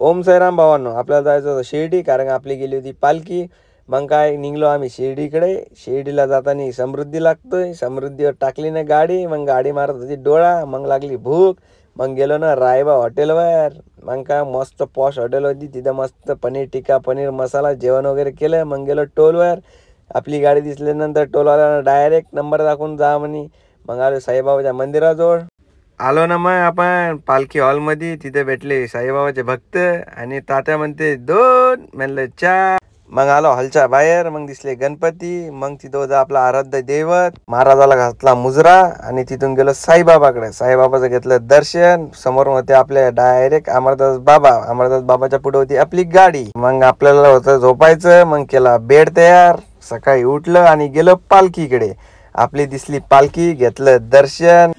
ओम साईराम भावांनो, आपल्याला जायचं होतं शिर्डी, कारण आपली गेली होती पालखी. मग काय निघलो आम्ही शिर्डीकडे. शिर्डीला जाताना समृद्धी लागतोय, समृद्धीवर टाकली ना गाडी. मग गाडी मारत होती डोळा. मग लागली भूक. मग गेलो ना रायबा हॉटेलवर. मग काय मस्त पॉश हॉटेल होती, तिथं मस्त पनीर टिक्का पनीर मसाला जेवण वगैरे केलं. मग गेलो टोलवर. आपली गाडी दिसल्यानंतर टोलवाल्यानं डायरेक्ट नंबर दाखवून जा म्हणे. मग आलो साईबाबाच्या मंदिराजवळ. आलो ना मग आपण पालखी हॉलमध्ये. तिथे भेटले साईबाबाचे भक्त आणि तात्या म्हणते 2, म्हणलं 4. मग आलो हॉलच्या बाहेर. मग दिसले गणपती. मग तिथं होतं आपला आराध्य दैवत. महाराजाला घातला मुजरा आणि तिथून गेलो साईबाबाकडे. साईबाबाचं घेतलं दर्शन. समोर होते आपल्या डायरेक्ट अमरदास बाबा. अमरदास बाबाच्या पुढे होती आपली गाडी. मग आपल्याला होतं झोपायचं. मग केला बेड तयार. सकाळी उठलं आणि गेलो पालखीकडे. आपली दिसली पालखी, घेतलं दर्शन.